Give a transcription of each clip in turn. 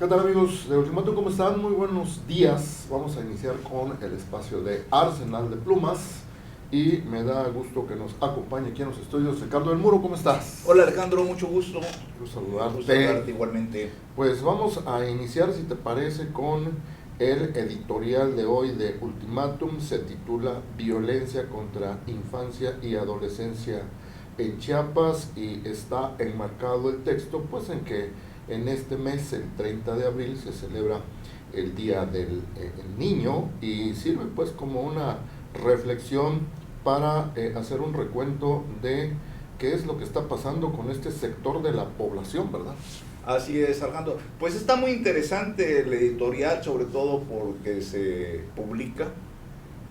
¿Qué tal, amigos de Ultimátum? ¿Cómo están? Muy buenos días. Vamos a iniciar con el espacio de Arsenal de Plumas y me da gusto que nos acompañe aquí en los estudios Ricardo del Muro. ¿Cómo estás? Hola Alejandro, mucho gusto. Gusto saludarte. Gusto saludarte igualmente. Pues vamos a iniciar, si te parece, con el editorial de hoy de Ultimátum. Se titula Violencia contra Infancia y Adolescencia en Chiapas y está enmarcado el texto pues en que en este mes, el 30 de abril, se celebra el Día del Niño y sirve pues como una reflexión para hacer un recuento de qué es lo que está pasando con este sector de la población, ¿verdad? Así es, Alejandro. Pues está muy interesante el editorial, sobre todo porque se publica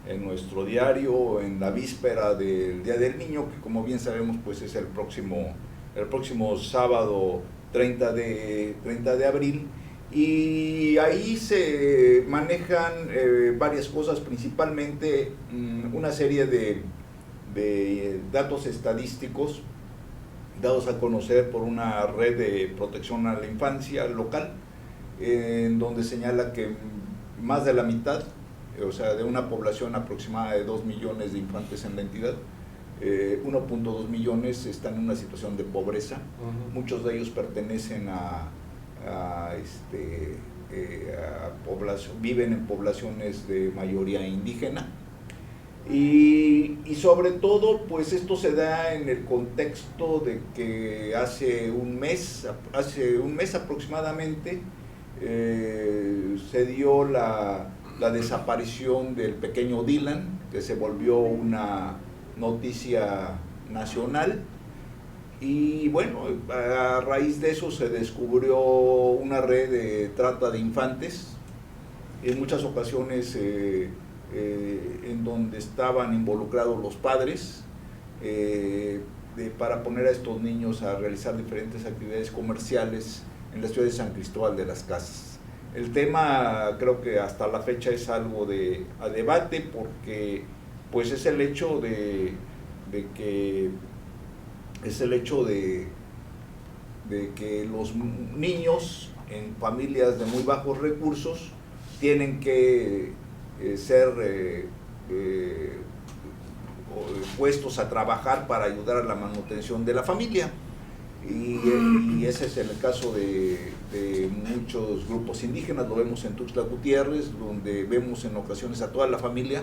en nuestro diario en la víspera del Día del Niño, que como bien sabemos pues es el próximo sábado 30 de abril, y ahí se manejan varias cosas, principalmente una serie de datos estadísticos dados a conocer por una red de protección a la infancia local, en donde señala que más de la mitad, o sea, de una población aproximada de 2 millones de infantes en la entidad, 1.2 millones están en una situación de pobreza. Muchos de ellos pertenecen viven en poblaciones de mayoría indígena, y sobre todo pues esto se da en el contexto de que hace un mes aproximadamente se dio la desaparición del pequeño Dylan, que se volvió una noticia nacional, y bueno, a raíz de eso se descubrió una red de trata de infantes, en muchas ocasiones en donde estaban involucrados los padres, para poner a estos niños a realizar diferentes actividades comerciales en la ciudad de San Cristóbal de las Casas. El tema creo que hasta la fecha es algo a debate, porque pues es el hecho de que los niños en familias de muy bajos recursos tienen que ser puestos a trabajar para ayudar a la manutención de la familia, y ese es el caso de muchos grupos indígenas. Lo vemos en Tuxtla Gutiérrez, donde vemos en ocasiones a toda la familia,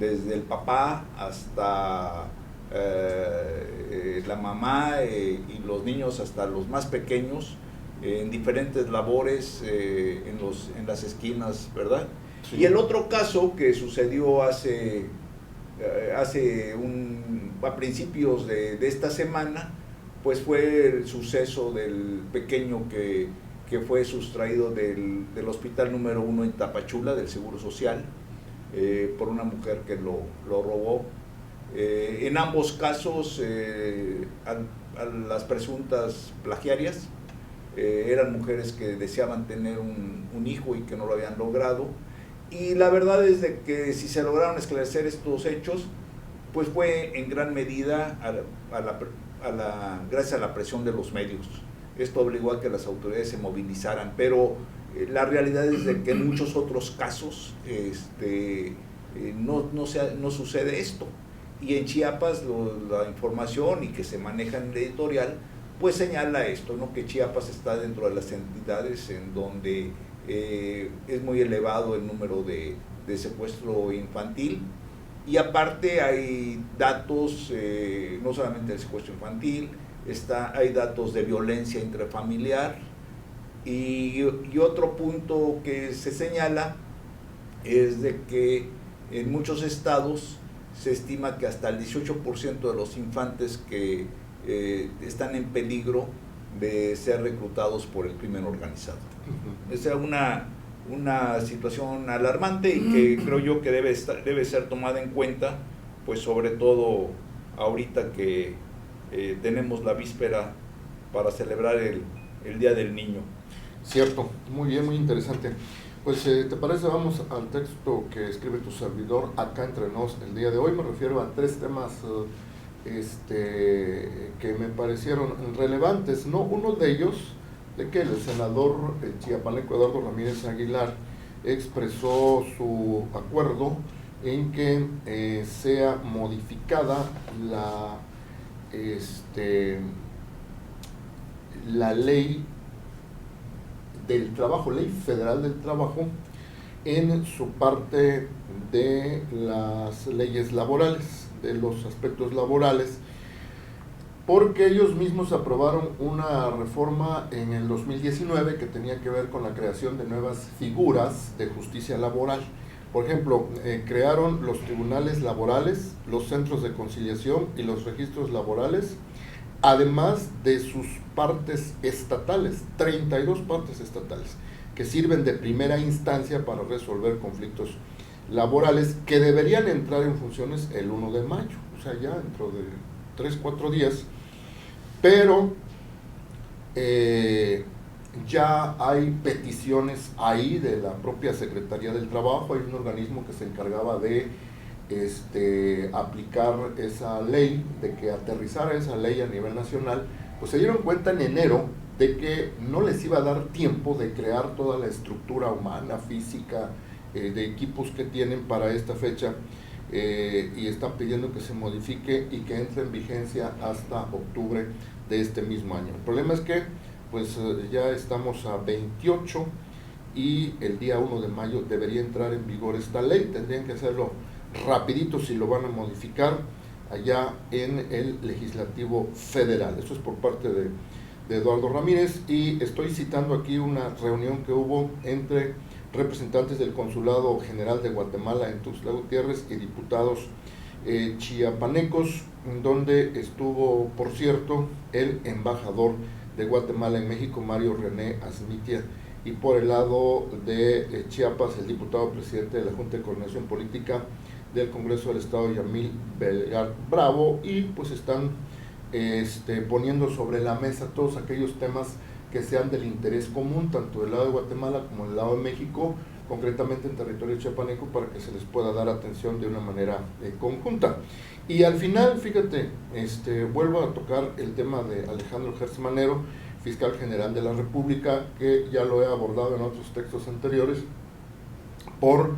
desde el papá hasta la mamá, y los niños hasta los más pequeños, en diferentes labores en las esquinas, ¿verdad? Sí. Y el otro caso que sucedió a principios de esta semana, pues fue el suceso del pequeño que fue sustraído del hospital número 1 en Tapachula, del Seguro Social, por una mujer que lo robó. En ambos casos, a las presuntas plagiarias eran mujeres que deseaban tener un hijo y que no lo habían logrado, y la verdad es de que si se lograron esclarecer estos hechos, pues fue en gran medida gracias a la presión de los medios. Esto obligó a que las autoridades se movilizaran, pero la realidad es de que en muchos otros casos no sucede esto. Y en Chiapas la información y que se maneja en el editorial pues señala esto, ¿no? Que Chiapas está dentro de las entidades en donde es muy elevado el número de secuestro infantil, y aparte hay datos no solamente del secuestro infantil, hay datos de violencia intrafamiliar, y otro punto que se señala es de que en muchos estados se estima que hasta el 18% de los infantes que están en peligro de ser reclutados por el crimen organizado. Esa es una situación alarmante y que creo yo que debe ser tomada en cuenta, pues sobre todo ahorita que tenemos la víspera para celebrar el Día del Niño. Cierto, muy bien, muy interesante. Pues, ¿te parece? Vamos al texto que escribe tu servidor acá entre nos el día de hoy. Me refiero a 3 temas que me parecieron relevantes, ¿no? Uno de ellos de que el senador chiapaneco Eduardo Ramírez Aguilar expresó su acuerdo en que sea modificada la ley del trabajo, ley federal del trabajo, en su parte de las leyes laborales, de los aspectos laborales, porque ellos mismos aprobaron una reforma en el 2019 que tenía que ver con la creación de nuevas figuras de justicia laboral. Por ejemplo, crearon los tribunales laborales, los centros de conciliación y los registros laborales, además de sus partes estatales, 32 partes estatales, que sirven de primera instancia para resolver conflictos laborales que deberían entrar en funciones el 1 de mayo, o sea, ya dentro de 3-4 días, pero ya hay peticiones ahí de la propia Secretaría del Trabajo. Hay un organismo que se encargaba de aplicar esa ley, de que aterrizara esa ley a nivel nacional. Pues se dieron cuenta en enero de que no les iba a dar tiempo de crear toda la estructura humana, física, de equipos que tienen para esta fecha, y están pidiendo que se modifique y que entre en vigencia hasta octubre de este mismo año. El problema es que pues ya estamos a 28 y el día 1 de mayo debería entrar en vigor esta ley. Tendrían que hacerlo rapidito si lo van a modificar allá en el Legislativo Federal. Esto es por parte de Eduardo Ramírez, y estoy citando aquí una reunión que hubo entre representantes del Consulado General de Guatemala en Tuxtla Gutiérrez y diputados chiapanecos, donde estuvo, por cierto, el embajador de Guatemala en México, Mario René Asmitia, y por el lado de Chiapas, el diputado presidente de la Junta de Coordinación Política del Congreso del Estado, Yamil Belgar Bravo, y pues están poniendo sobre la mesa todos aquellos temas que sean del interés común, tanto del lado de Guatemala como del lado de México, concretamente en territorio chiapaneco, para que se les pueda dar atención de una manera conjunta. Y al final, fíjate, vuelvo a tocar el tema de Alejandro Gertz Manero, fiscal general de la República, que ya lo he abordado en otros textos anteriores, por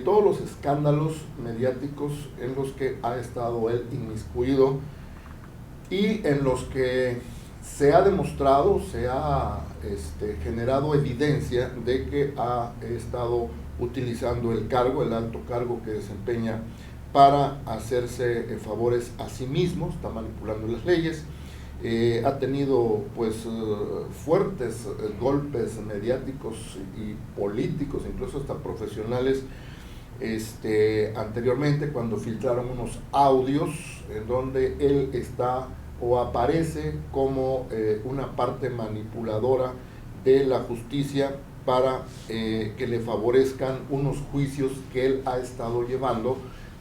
todos los escándalos mediáticos en los que ha estado él inmiscuido y en los que se ha demostrado, se ha generado evidencia de que ha estado utilizando el cargo, el alto cargo que desempeña, para hacerse favores a sí mismo. Está manipulando las leyes, ha tenido pues fuertes golpes mediáticos y políticos, incluso hasta profesionales, anteriormente, cuando filtraron unos audios en donde él está o aparece como una parte manipuladora de la justicia para que le favorezcan unos juicios que él ha estado llevando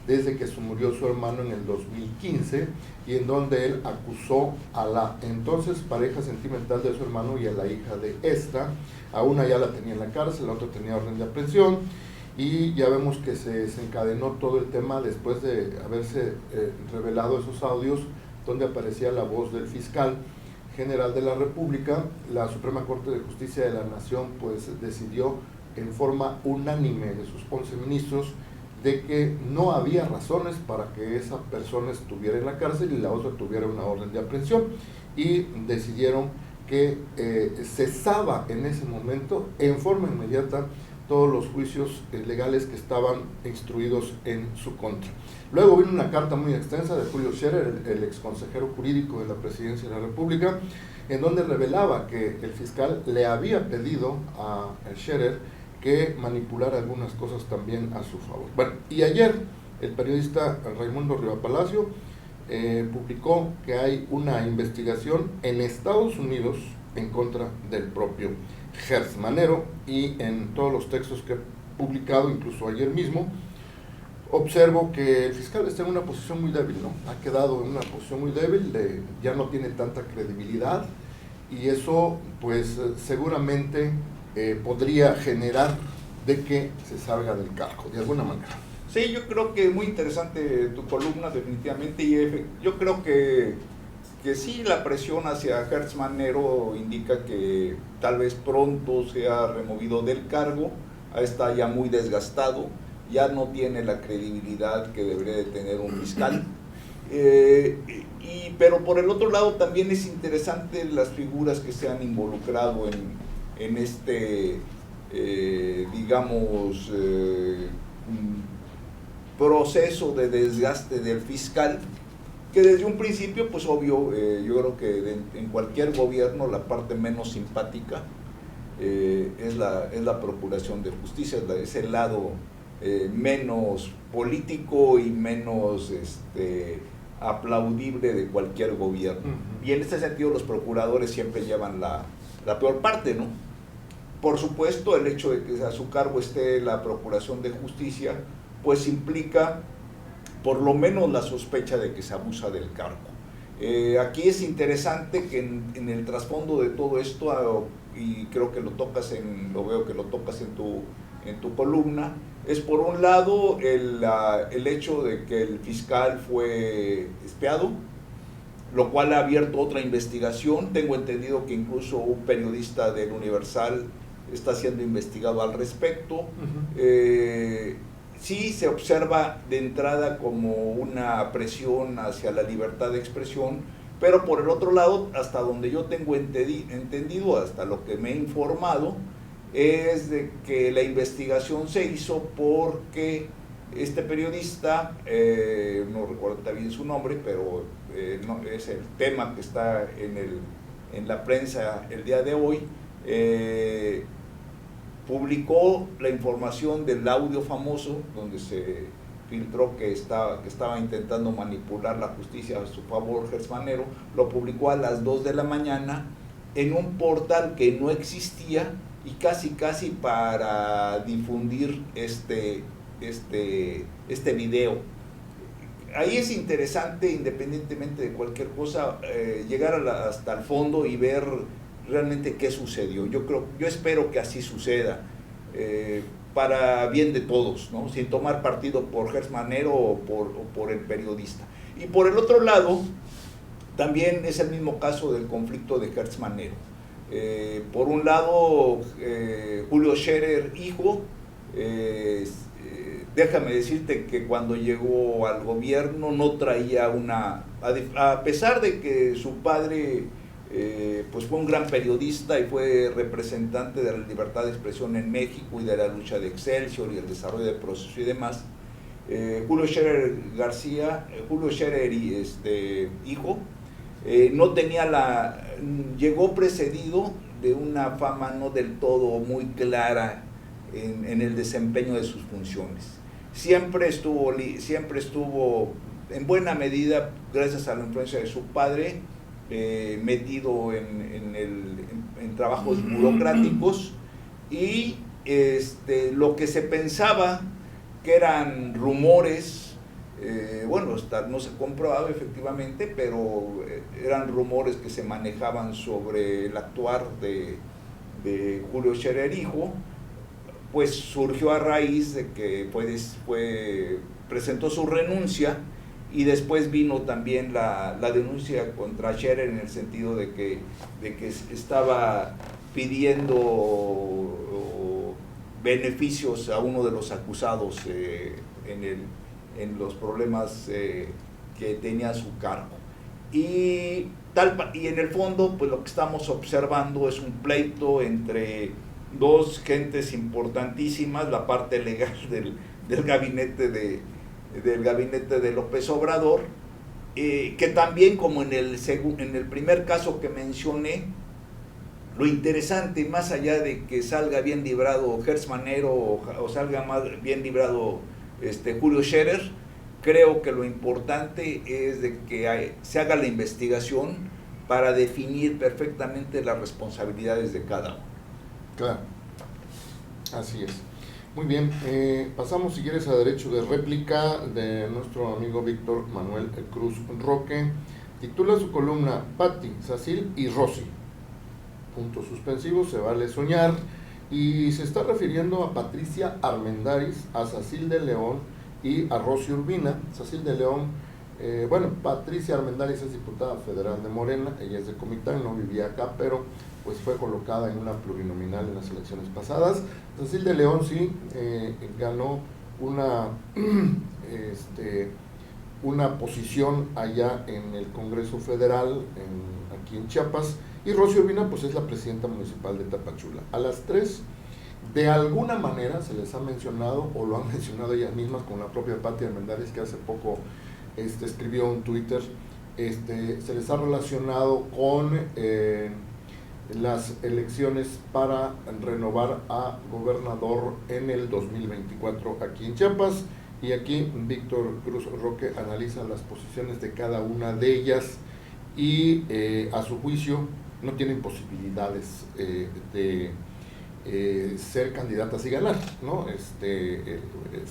desde que se murió su hermano en el 2015, y en donde él acusó a la entonces pareja sentimental de su hermano y a la hija de esta. A una ya la tenía en la cárcel, la otra tenía orden de aprehensión, y ya vemos que se desencadenó todo el tema después de haberse revelado esos audios donde aparecía la voz del fiscal general de la República. La Suprema Corte de Justicia de la Nación pues decidió en forma unánime de sus 11 ministros de que no había razones para que esa persona estuviera en la cárcel y la otra tuviera una orden de aprehensión, y decidieron que cesaba en ese momento en forma inmediata todos los juicios legales que estaban instruidos en su contra. Luego vino una carta muy extensa de Julio Scherer, el ex consejero jurídico de la Presidencia de la República, en donde revelaba que el fiscal le había pedido a Scherer que manipulara algunas cosas también a su favor. Bueno, y ayer el periodista Raimundo Riva Palacio publicó que hay una investigación en Estados Unidos en contra del propio Gertz Manero, y en todos los textos que he publicado, incluso ayer mismo, observo que el fiscal está en una posición muy débil, ¿no? Ha quedado en una posición muy débil, ya no tiene tanta credibilidad, y eso pues seguramente podría generar de que se salga del cargo, de alguna manera. Sí, yo creo que es muy interesante tu columna, definitivamente, y yo creo que que sí, la presión hacia Hertz Manero indica que tal vez pronto sea removido del cargo, está ya muy desgastado, ya no tiene la credibilidad que debería de tener un fiscal. Pero por el otro lado también es interesante las figuras que se han involucrado en este, digamos, proceso de desgaste del fiscal, que desde un principio, pues obvio, yo creo que en cualquier gobierno la parte menos simpática es la procuración de justicia, es el lado menos político y menos aplaudible de cualquier gobierno. Y en este sentido los procuradores siempre llevan la peor parte, ¿no? Por supuesto, el hecho de que a su cargo esté la procuración de justicia, pues implica por lo menos la sospecha de que se abusa del cargo. Aquí es interesante que en el trasfondo de todo esto, y creo que lo veo que lo tocas en tu columna, es por un lado el hecho de que el fiscal fue espiado, lo cual ha abierto otra investigación. Tengo entendido que incluso un periodista del Universal está siendo investigado al respecto. Sí se observa de entrada como una presión hacia la libertad de expresión, pero por el otro lado, hasta donde yo tengo entendido, hasta lo que me he informado, es de que la investigación se hizo porque este periodista, no recuerdo bien su nombre, pero no, es el tema que está en la prensa el día de hoy, publicó la información del audio famoso donde se filtró que estaba intentando manipular la justicia a su favor Hertz Manero. Lo publicó a las 2 de la mañana en un portal que no existía y casi para difundir este video. Ahí es interesante, independientemente de cualquier cosa, llegar hasta el fondo y ver realmente qué sucedió. Yo espero que así suceda, para bien de todos, ¿no? Sin tomar partido por Hertz Manero o por el periodista. Y por el otro lado, también es el mismo caso del conflicto de Hertz Manero. Por un lado, Julio Scherer, hijo, déjame decirte que cuando llegó al gobierno no traía a pesar de que su padre pues fue un gran periodista y fue representante de la libertad de expresión en México y de la lucha de Excelsior y el desarrollo del proceso y demás, Julio Scherer hijo, no tenía llegó precedido de una fama no del todo muy clara en el desempeño de sus funciones. Siempre estuvo en buena medida, gracias a la influencia de su padre, metido en trabajos burocráticos, y lo que se pensaba que eran rumores, no se comprobaba efectivamente, pero eran rumores que se manejaban sobre el actuar de Julio Scherer hijo, pues surgió a raíz de que presentó su renuncia. Y después vino también la denuncia contra Scherer en el sentido de que estaba pidiendo beneficios a uno de los acusados en los problemas que tenía a su cargo. Y en el fondo, pues lo que estamos observando es un pleito entre dos gentes importantísimas, la parte legal del gabinete de López Obrador, que también, como en el primer caso que mencioné, lo interesante, más allá de que salga bien librado Hertz Manero o salga bien librado Julio Scherer, creo que lo importante es de que se haga la investigación para definir perfectamente las responsabilidades de cada uno. Claro, así es. Muy bien, pasamos, si quieres, a derecho de réplica de nuestro amigo Víctor Manuel Cruz Roque. Titula su columna Patti, Sacil y Rosy. Puntos suspensivos, se vale soñar. Y se está refiriendo a Patricia Armendáriz, a Sacil de León y a Rosy Urbina. Sacil de León Bueno, Patricia Armendáriz es diputada federal de Morena, ella es de Comitán, no vivía acá, pero pues fue colocada en una plurinominal en las elecciones pasadas. Cecil de León sí ganó una posición allá en el Congreso Federal, aquí en Chiapas, y Rocío Urbina pues es la presidenta municipal de Tapachula. A las tres, de alguna manera se les ha mencionado, o lo han mencionado ellas mismas, con la propia Pati Armendáriz, que hace poco escribió un Twitter, se les ha relacionado con las elecciones para renovar a gobernador en el 2024 aquí en Chiapas. Y aquí Víctor Cruz Roque analiza las posiciones de cada una de ellas y a su juicio no tienen posibilidades de ser candidatas y ganar, ¿no?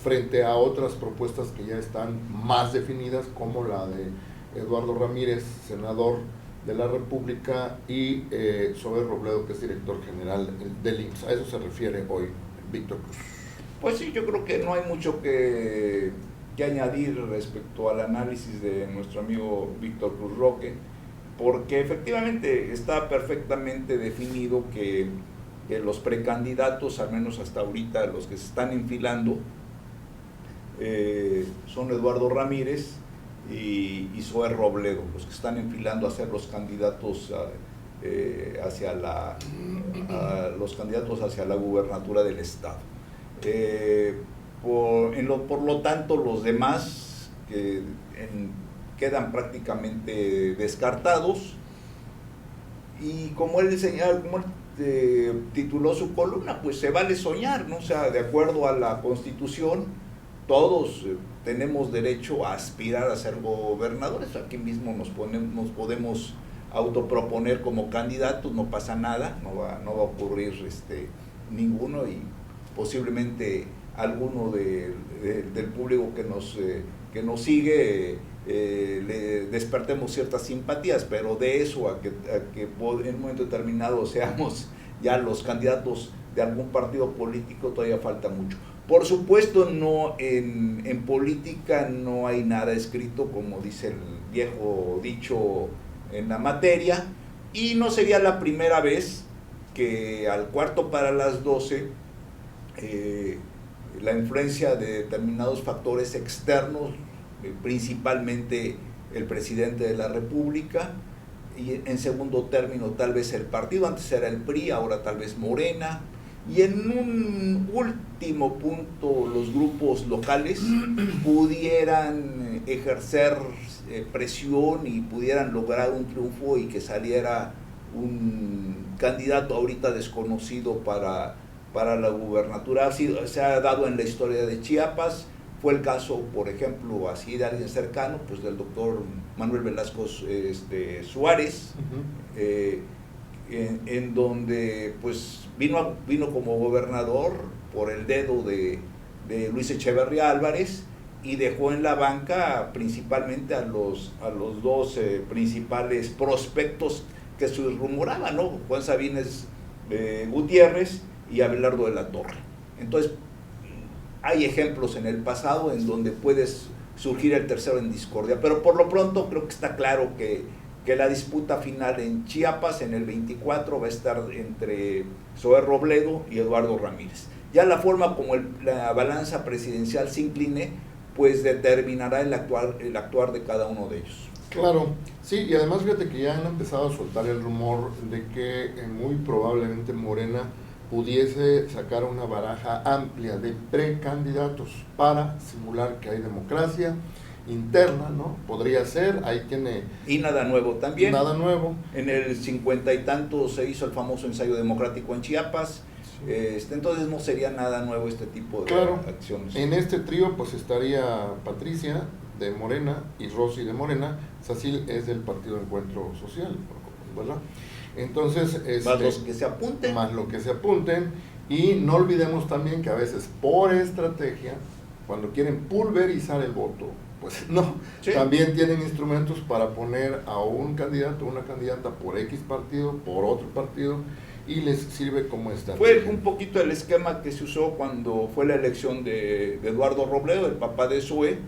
Frente a otras propuestas que ya están más definidas, como la de Eduardo Ramírez, senador de la República, y Zoé Robledo, que es director general del IMSS. A eso se refiere hoy Víctor Cruz. Pues sí, yo creo que no hay mucho que añadir respecto al análisis de nuestro amigo Víctor Cruz Roque, porque efectivamente está perfectamente definido que los precandidatos, al menos hasta ahorita, los que se están enfilando, son Eduardo Ramírez y Zoé Robledo, los que están enfilando a ser los candidatos hacia la gubernatura del estado. Por lo tanto, los demás quedan prácticamente descartados, y como él tituló su columna, pues se vale soñar, ¿no? O sea, de acuerdo a la Constitución, todos tenemos derecho a aspirar a ser gobernadores. Aquí mismo nos podemos autoproponer como candidatos, no pasa nada, no va a ocurrir ninguno, y posiblemente alguno del público que nos sigue le despertemos ciertas simpatías, pero de eso a que en un momento determinado seamos ya los candidatos de algún partido político todavía falta mucho. Por supuesto, no en política no hay nada escrito, como dice el viejo dicho en la materia, y no sería la primera vez que al 11:45 la influencia de determinados factores externos, principalmente el presidente de la República, y en segundo término tal vez el partido, antes era el PRI, ahora tal vez Morena, y en un último punto los grupos locales pudieran ejercer presión y pudieran lograr un triunfo, y que saliera un candidato ahorita desconocido para la gubernatura. Se ha dado en la historia de Chiapas. Fue el caso, por ejemplo, así de alguien cercano, pues del doctor Manuel Velasco Suárez, en donde pues vino como gobernador por el dedo de Luis Echeverría Álvarez, y dejó en la banca principalmente a los dos principales prospectos que se rumoraban, ¿no? Juan Sabines Gutiérrez y Abelardo de la Torre. Entonces, hay ejemplos en el pasado en donde puede surgir el tercero en discordia, pero por lo pronto creo que está claro que la disputa final en Chiapas en el 24 va a estar entre Zoé Robledo y Eduardo Ramírez. Ya la forma como la balanza presidencial se incline, pues determinará el actuar de cada uno de ellos. Claro, sí, y además fíjate que ya han empezado a soltar el rumor de que muy probablemente Morena pudiese sacar una baraja amplia de precandidatos para simular que hay democracia interna, ¿no? Podría ser, ahí tiene... Y nada nuevo también. Nada nuevo. En el 50 y tanto se hizo el famoso ensayo democrático en Chiapas, sí. Entonces no sería nada nuevo este tipo de acciones. En este trío pues estaría Patricia de Morena y Rosy de Morena. Cecil es del Partido Encuentro Social, ¿verdad? Entonces, más los que se apunten. Más lo que se apunten. Y no olvidemos también que a veces por estrategia, cuando quieren pulverizar el voto, pues no, sí. También tienen instrumentos para poner a un candidato o una candidata por X partido, por otro partido, y les sirve como estrategia. Fue un poquito el esquema que se usó cuando fue la elección de Eduardo Robledo, el papá de Zoé,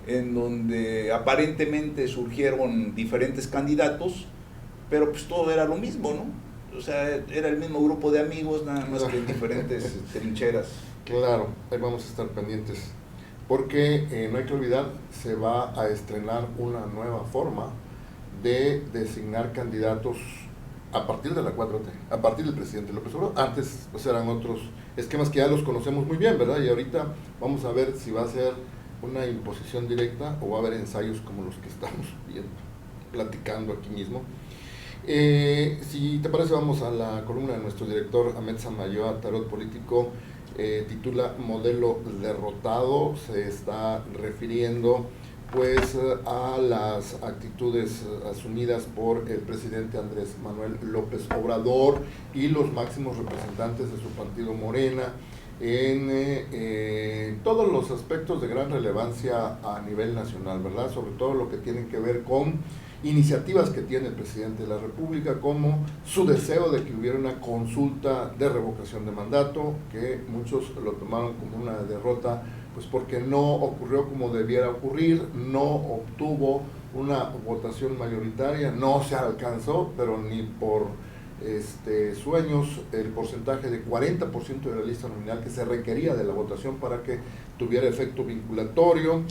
en donde aparentemente surgieron diferentes candidatos, pero pues todo era lo mismo, ¿no? O sea, era el mismo grupo de amigos, nada más que en diferentes trincheras. Claro, ahí vamos a estar pendientes, porque no hay que olvidar, se va a estrenar una nueva forma de designar candidatos a partir de la 4T, a partir del presidente López Obrador. Antes pues eran otros esquemas que ya los conocemos muy bien, ¿verdad? Y ahorita vamos a ver si va a ser una imposición directa o va a haber ensayos como los que estamos viendo, platicando aquí mismo. Si te parece, vamos a la columna de nuestro director Ahmed Samayoa, Tarot Político. Titula Modelo Derrotado. Se está refiriendo pues a las actitudes asumidas por el presidente Andrés Manuel López Obrador y los máximos representantes de su partido Morena en todos los aspectos de gran relevancia a nivel nacional, ¿verdad? Sobre todo lo que tiene que ver con iniciativas que tiene el presidente de la República, como su deseo de que hubiera una consulta de revocación de mandato, que muchos lo tomaron como una derrota, pues porque no ocurrió como debiera ocurrir, no obtuvo una votación mayoritaria, no se alcanzó, pero ni por sueños, el porcentaje de 40% de la lista nominal que se requería de la votación para que tuviera efecto vinculatorio.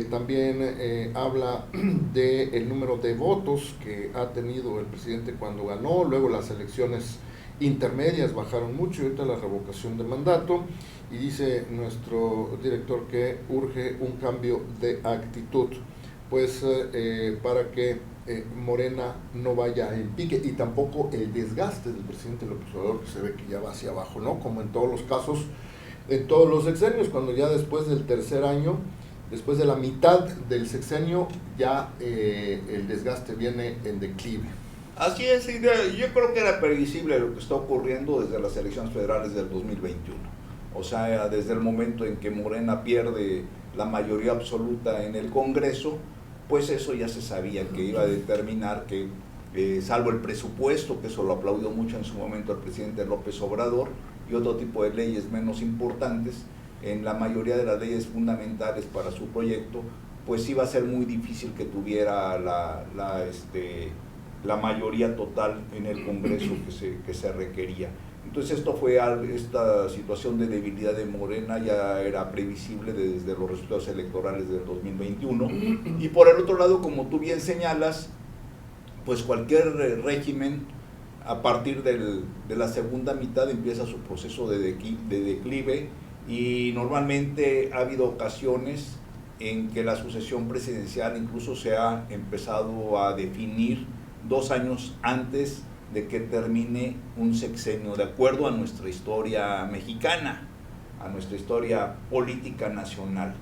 También habla del número de votos que ha tenido el presidente cuando ganó, luego las elecciones intermedias bajaron mucho y ahorita la revocación de mandato, y dice nuestro director que urge un cambio de actitud, pues para que Morena no vaya en pique, y tampoco el desgaste del presidente López Obrador, que se ve que ya va hacia abajo, ¿no? Como en todos los casos, en todos los sexenios, cuando ya después del tercer año, después de la mitad del sexenio, ya el desgaste viene en declive. Así es, yo creo que era previsible lo que está ocurriendo desde las elecciones federales del 2021. O sea, desde el momento en que Morena pierde la mayoría absoluta en el Congreso, pues eso ya se sabía que iba a determinar que, salvo el presupuesto, que eso lo aplaudió mucho en su momento el presidente López Obrador, y otro tipo de leyes menos importantes, en la mayoría de las leyes fundamentales para su proyecto, pues iba a ser muy difícil que tuviera la mayoría total en el Congreso que se requería. Entonces esta situación de debilidad de Morena ya era previsible desde los resultados electorales del 2021. Y por el otro lado, como tú bien señalas, pues cualquier régimen a partir de la segunda mitad empieza su proceso de declive, y normalmente ha habido ocasiones en que la sucesión presidencial incluso se ha empezado a definir 2 años antes de que termine un sexenio, de acuerdo a nuestra historia mexicana, a nuestra historia política nacional.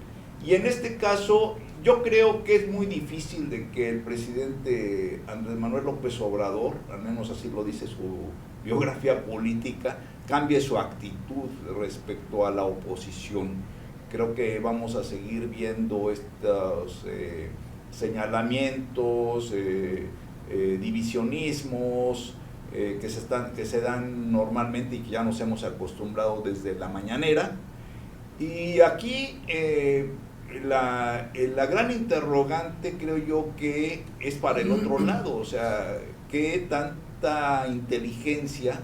Y en este caso, yo creo que es muy difícil de que el presidente Andrés Manuel López Obrador, al menos así lo dice su biografía política, cambie su actitud respecto a la oposición. Creo que vamos a seguir viendo estos señalamientos, divisionismos que se dan normalmente y que ya nos hemos acostumbrado desde la mañanera. Y aquí la gran interrogante, creo yo, que es para el otro lado, o sea, ¿qué tanta inteligencia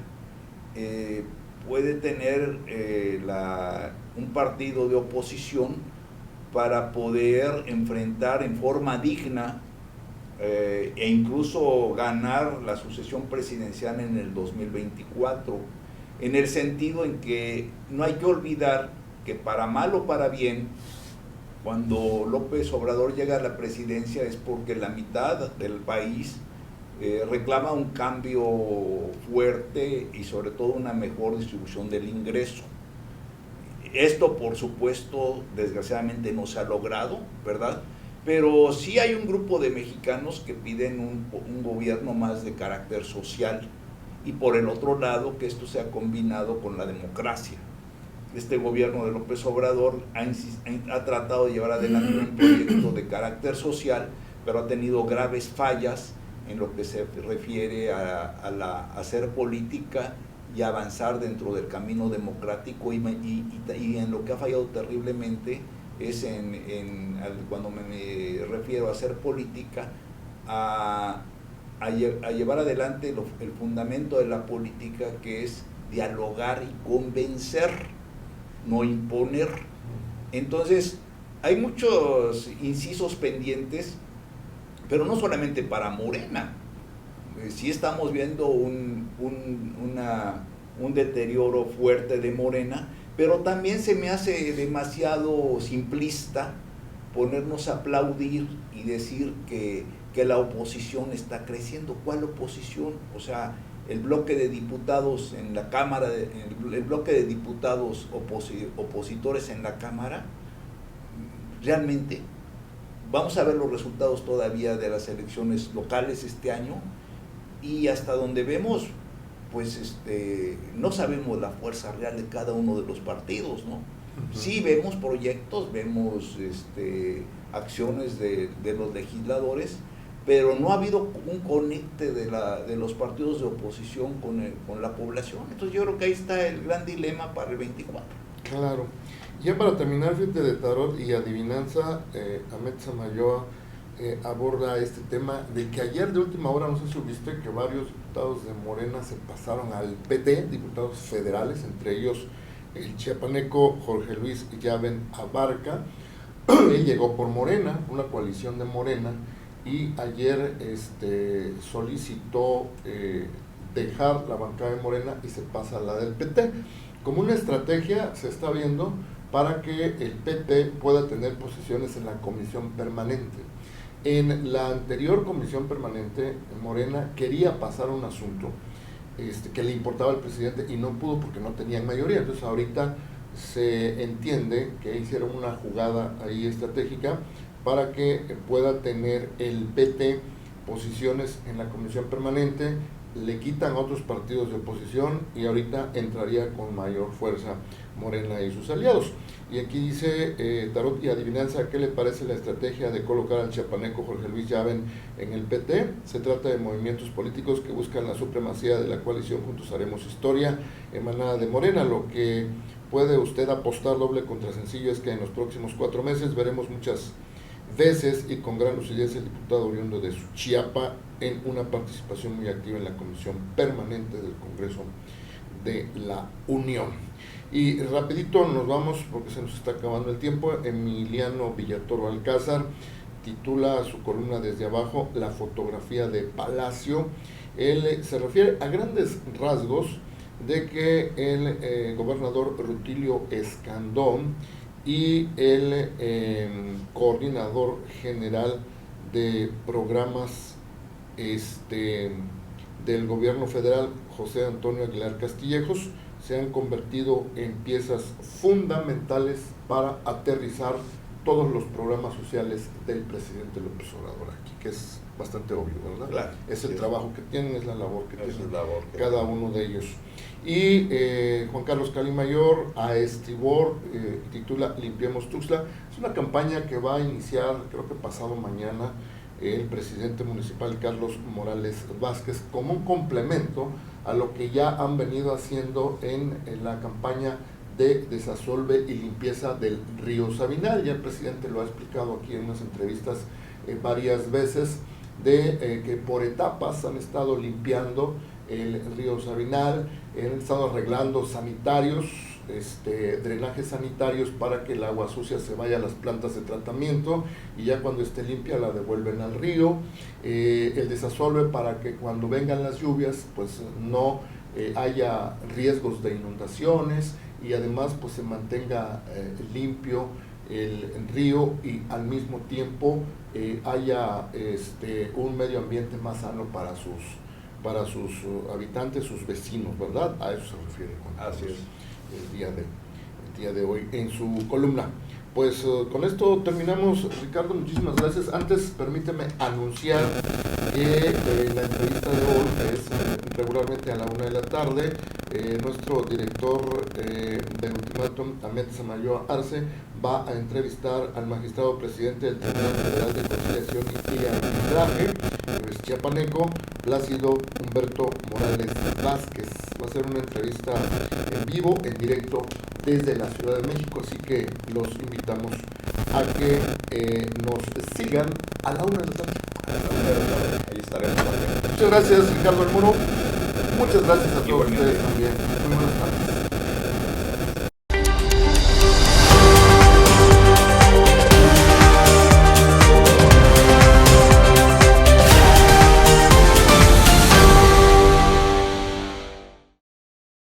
puede tener un partido de oposición para poder enfrentar en forma digna e incluso ganar la sucesión presidencial en el 2024, en el sentido en que no hay que olvidar que para mal o para bien, cuando López Obrador llega a la presidencia es porque la mitad del país reclama un cambio fuerte y sobre todo una mejor distribución del ingreso. Esto, por supuesto, desgraciadamente no se ha logrado, ¿verdad? Pero sí hay un grupo de mexicanos que piden un gobierno más de carácter social, y por el otro lado que esto sea combinado con la democracia. Este gobierno de López Obrador ha tratado de llevar adelante un proyecto de carácter social, pero ha tenido graves fallas en lo que se refiere a hacer política y avanzar dentro del camino democrático, y en lo que ha fallado terriblemente es cuando me refiero a hacer política, a llevar adelante el fundamento de la política, que es dialogar y convencer, no imponer. Entonces, hay muchos incisos pendientes, pero no solamente para Morena. Sí estamos viendo un deterioro fuerte de Morena, pero también se me hace demasiado simplista ponernos a aplaudir y decir que la oposición está creciendo. ¿Cuál oposición? O sea, el bloque de diputados en la Cámara, el bloque de diputados opositores en la Cámara, realmente vamos a ver los resultados todavía de las elecciones locales este año, y hasta donde vemos, pues no sabemos la fuerza real de cada uno de los partidos, ¿no? Uh-huh. Sí vemos proyectos, vemos acciones de los legisladores, pero no ha habido un conecte de los partidos de oposición con la población. Entonces yo creo que ahí está el gran dilema para el 24. Claro. Ya para terminar, fíjate, de tarot y adivinanza, Amet Samayoa aborda este tema de que ayer de última hora, no sé si viste, que varios diputados de Morena se pasaron al PT, diputados federales, entre ellos el chiapaneco Jorge Luis Llaven Abarca. Él llegó por Morena, una coalición de Morena, y ayer solicitó dejar la bancada de Morena y se pasa a la del PT. Como una estrategia se está viendo para que el PT pueda tener posiciones en la comisión permanente. En la anterior comisión permanente, Morena quería pasar un asunto que le importaba al presidente y no pudo porque no tenían mayoría. Entonces ahorita se entiende que hicieron una jugada ahí estratégica para que pueda tener el PT posiciones en la comisión permanente, le quitan a otros partidos de oposición y ahorita entraría con mayor fuerza Morena y sus aliados. Y aquí dice Tarot y Adivinanza, ¿qué le parece la estrategia de colocar al chiapaneco Jorge Luis Llaven en el PT? Se trata de movimientos políticos que buscan la supremacía de la coalición Juntos Haremos Historia, emanada de Morena. Lo que puede usted apostar doble contra sencillo es que en los próximos 4 meses veremos muchas veces y con gran lucidez el diputado oriundo de Suchiapa en una participación muy activa en la comisión permanente del Congreso de la Unión. Y rapidito nos vamos porque se nos está acabando el tiempo. Emiliano Villatoro Alcázar titula su columna Desde Abajo, la fotografía de Palacio. Él se refiere a grandes rasgos de que el gobernador Rutilio Escandón y el coordinador general de programas del gobierno federal, José Antonio Aguilar Castillejos, se han convertido en piezas fundamentales para aterrizar todos los programas sociales del presidente López Obrador aquí, que es bastante obvio, ¿verdad? Claro, es el trabajo que tienen, es la labor que tienen cada uno de ellos. Y Juan Carlos Calimayor a Estibor titula Limpiemos Tuxtla. Es una campaña que va a iniciar, creo que pasado mañana, el presidente municipal Carlos Morales Vázquez, como un complemento a lo que ya han venido haciendo en la campaña de desasolve y limpieza del río Sabinal. Ya el presidente lo ha explicado aquí en unas entrevistas varias veces, de que por etapas han estado limpiando el río Sabinal, han estado arreglando sanitarios, drenajes sanitarios para que el agua sucia se vaya a las plantas de tratamiento y ya cuando esté limpia la devuelven al río, el desasolve para que cuando vengan las lluvias pues no haya riesgos de inundaciones y además pues se mantenga limpio el río y al mismo tiempo haya un medio ambiente más sano para sus habitantes, sus vecinos, ¿verdad? A eso se refiere Así es. El día de hoy en su columna. Pues con esto terminamos, Ricardo, muchísimas gracias. Antes permíteme anunciar que la entrevista de hoy es regularmente a la 1 de la tarde. Nuestro director del Ultimátum, Amet Samayoa Arce, va a entrevistar al magistrado presidente del Tribunal Federal de Conciliación y Arbitraje, chiapaneco, Plácido Humberto Morales Vázquez. Va a ser una entrevista en vivo, en directo desde la Ciudad de México, así que los invitamos a que nos sigan a la 1 de la tarde. Ahí estaremos también. Muchas gracias, Ricardo Almuro. Muchas gracias a todos Igualmente. ustedes también. Muy buenas tardes.